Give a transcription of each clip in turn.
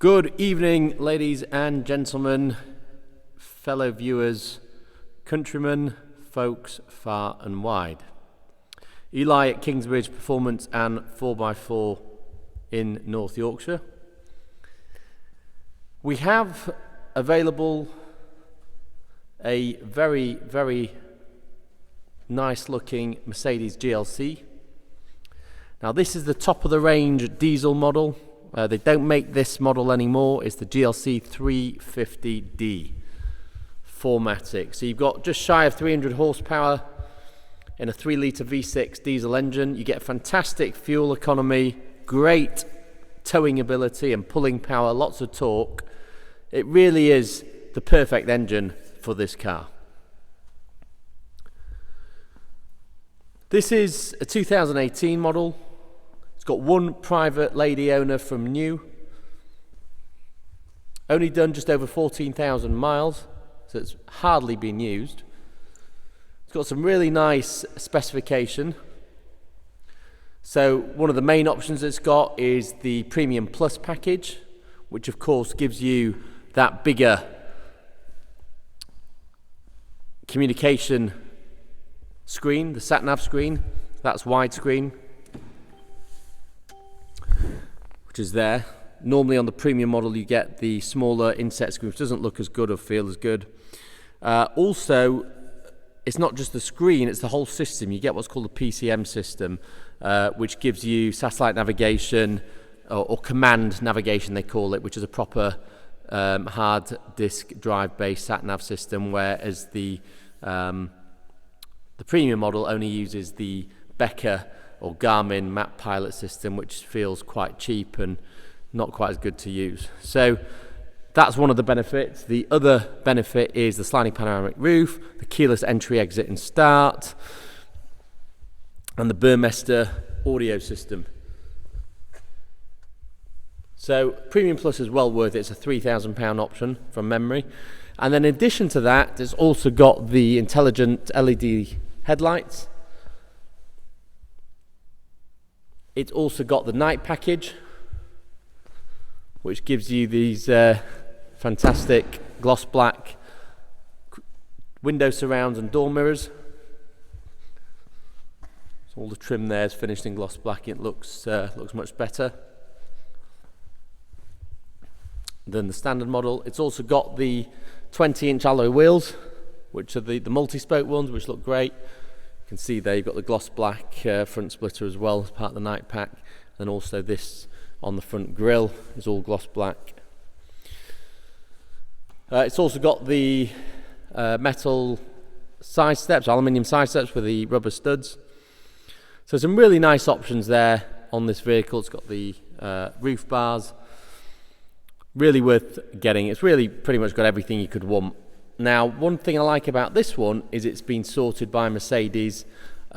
Good evening, ladies and gentlemen, fellow viewers, countrymen, folks far and wide. Eli at Kingsbridge Performance and 4x4 in North Yorkshire. We have available a very, very nice looking Mercedes GLC. Now this is the top of the range diesel model. They don't make this model anymore. It's the GLC350d 4MATIC. So you've got just shy of 300 horsepower in a 3-litre V6 diesel engine. You get fantastic fuel economy, great towing ability and pulling power, lots of torque. It really is the perfect engine for this car. This is a 2018 model. It's got one private lady owner from new. Only done just over 14,000 miles, so it's hardly been used. It's got some really nice specification. So one of the main options it's got is the Premium Plus package, which of course gives you that bigger communication screen, the sat-nav screen. That's widescreen, which is there. Normally on the premium model you get the smaller inset screen, which doesn't look as good or feel as good. Also, it's not just the screen, it's the whole system. You get what's called a PCM system, which gives you satellite navigation, or command navigation they call it, which is a proper hard disk drive based sat-nav system, whereas the premium model only uses the Becker or Garmin map pilot system, which feels quite cheap and not quite as good to use. So that's one of the benefits. The other benefit is the sliding panoramic roof, the keyless entry, exit and start, and the Burmester audio system. So Premium Plus is well worth it. It's a £3,000 option from memory. And then in addition to that, it's also got the intelligent LED headlights. It's also got the night package, which gives you these fantastic gloss black window surrounds and door mirrors. So all the trim there is finished in gloss black. It looks much better than the standard model. It's also got the 20-inch alloy wheels, which are the multi-spoke ones, which look great. You can see there you've got the gloss black front splitter as well as part of the night pack, and also this on the front grille is all gloss black. It's also got the metal side steps, aluminium side steps with the rubber studs. So some really nice options there on this vehicle. It's got the roof bars. Really worth getting. It's really pretty much got everything you could want. Now, one thing I like about this one is it's been sorted by Mercedes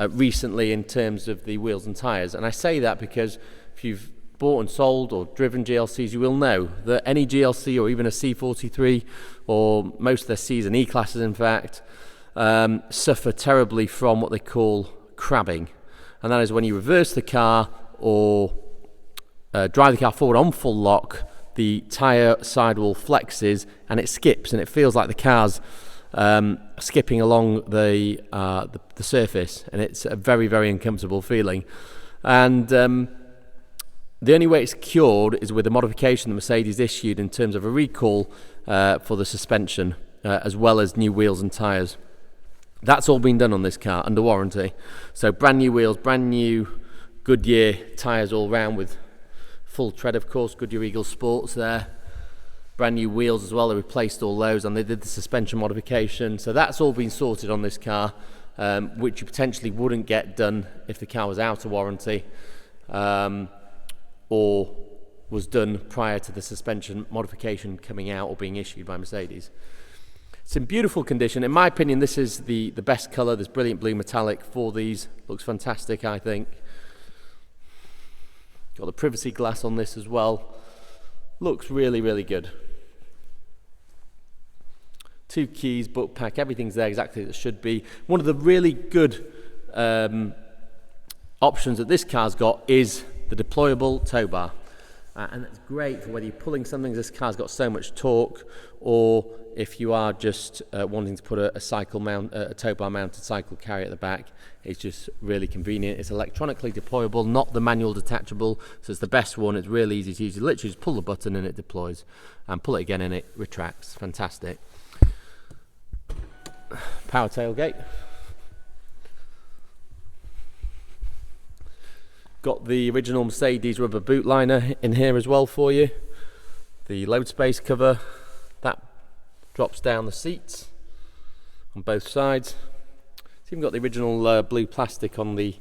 recently in terms of the wheels and tyres. And I say that because if you've bought and sold or driven GLCs, you will know that any GLC or even a C43 or most of their Cs and E-classes in fact suffer terribly from what they call crabbing. And that is when you reverse the car or drive the car forward on full lock, the tyre sidewall flexes and it skips, and it feels like the car's skipping along the surface, and it's a very, very uncomfortable feeling. And the only way it's cured is with a modification that Mercedes issued in terms of a recall for the suspension, as well as new wheels and tyres. That's all been done on this car under warranty. So brand new wheels, brand new Goodyear tyres all round with full tread, of course, Goodyear Eagle Sports there. Brand new wheels as well, they replaced all those, and they did the suspension modification. So that's all been sorted on this car, which you potentially wouldn't get done if the car was out of warranty or was done prior to the suspension modification coming out or being issued by Mercedes. It's in beautiful condition. In my opinion, this is the best colour. This brilliant blue metallic for these. Looks fantastic, I think. Got the privacy glass on this as well. Looks really, really good. 2 keys, book pack, everything's there exactly as it should be. One of the really good options that this car's got is the deployable tow bar. and it's great for whether you're pulling something. This car's got so much torque, or if you are just wanting to put a cycle mount, a tow bar mounted cycle carrier at the back. It's just really convenient. It's electronically deployable, not the manual detachable, so it's the best one. It's really easy to use. You literally just pull the button and it deploys, and pull it again and it retracts. Fantastic. Power tailgate. Got the original Mercedes rubber boot liner in here as well for you. The load space cover, that drops down the seats on both sides. It's even got the original blue plastic on the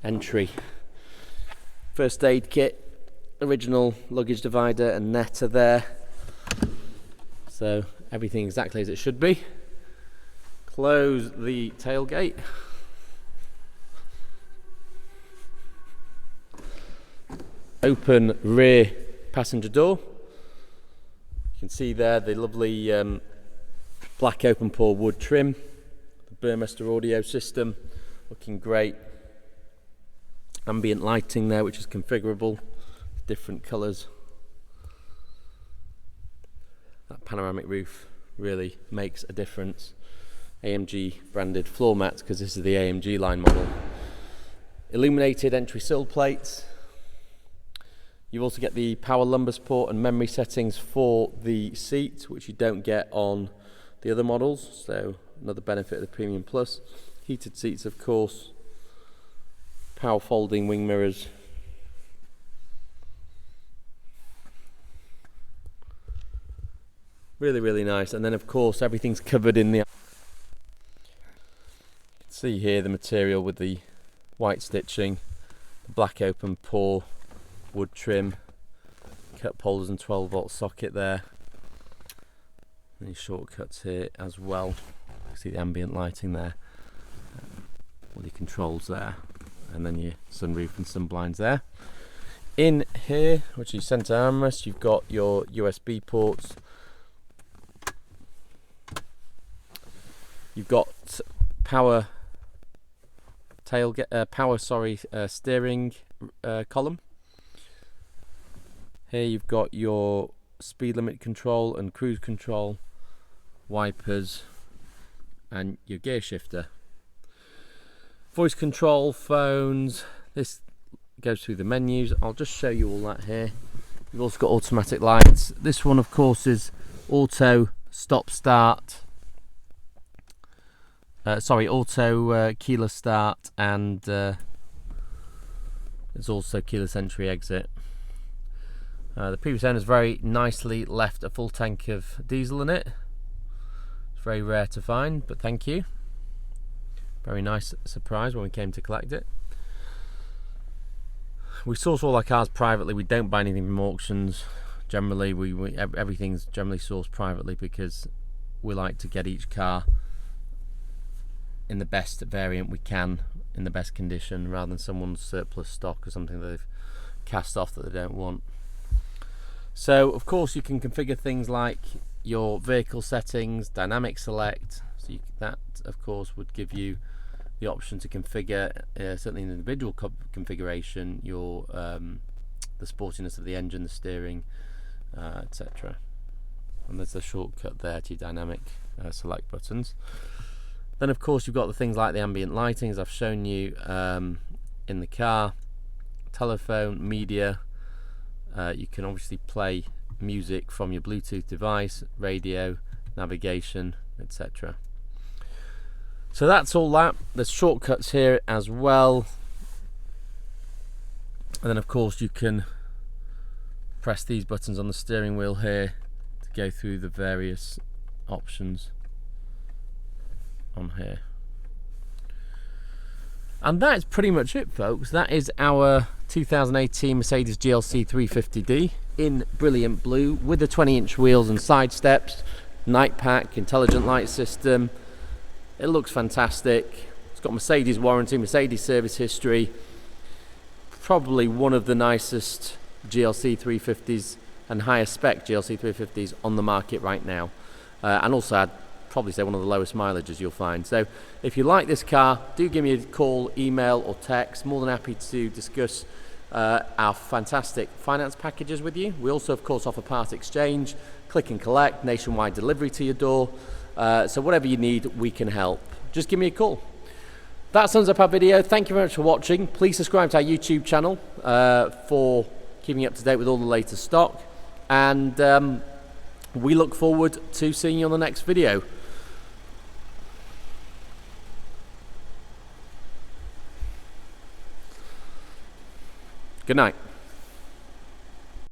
entry. First aid kit, original luggage divider and net are there. So everything exactly as it should be. Close the tailgate. Open rear passenger door. You can see there the lovely black open pore wood trim, the Burmester audio system, looking great. Ambient lighting there, which is configurable, different colours. That panoramic roof really makes a difference. AMG branded floor mats, because this is the AMG line model. Illuminated entry sill plates. You also get the power lumbar support and memory settings for the seat, which you don't get on the other models, so another benefit of the Premium Plus. Heated seats, of course. Power folding wing mirrors. Really, really nice. And then, of course, everything's covered in the... You can see here the material with the white stitching, the black open pore wood trim, cup holders and 12-volt socket there. Any shortcuts here as well. You can see the ambient lighting there. All your controls there, and then your sunroof and sun blinds there. In here, which is centre armrest, you've got your USB ports. You've got power steering column. Here you've got your speed limit control and cruise control, wipers, and your gear shifter. Voice control, phones. This goes through the menus. I'll just show you all that here. You've also got automatic lights. This one, of course, is auto stop start. Auto keyless start, and there's also keyless entry exit. The previous owners very nicely left a full tank of diesel in it. It's very rare to find, but thank you. Very nice surprise when we came to collect it. We source all our cars privately. We don't buy anything from auctions. Generally, everything's generally sourced privately, because we like to get each car in the best variant we can, in the best condition, rather than someone's surplus stock or something that they've cast off that they don't want. So of course you can configure things like your vehicle settings, dynamic select, so that of course would give you the option to configure, certainly in the individual configuration, your the sportiness of the engine, the steering, etc. And there's a shortcut there to your dynamic select buttons. Then of course you've got the things like the ambient lighting, as I've shown you in the car, telephone, media. You can obviously play music from your Bluetooth device, radio, navigation, etc. So that's all that. There's shortcuts here as well. And then of course you can press these buttons on the steering wheel here to go through the various options on here. And that's pretty much it, folks. That is our 2018 Mercedes GLC 350d in brilliant blue with the 20-inch wheels and side steps, night pack, intelligent light system. It looks fantastic. It's got Mercedes warranty, Mercedes service history. Probably one of the nicest GLC 350s and higher spec GLC 350s on the market right now. And also I'd probably say one of the lowest mileages you'll find. So if you like this car, do give me a call, email or text. More than happy to discuss our fantastic finance packages with you. We also, of course, offer part exchange, click and collect, nationwide delivery to your door. So whatever you need, we can help. Just give me a call. That sums up our video. Thank you very much for watching. Please subscribe to our YouTube channel for keeping up to date with all the latest stock. And we look forward to seeing you on the next video. Good night.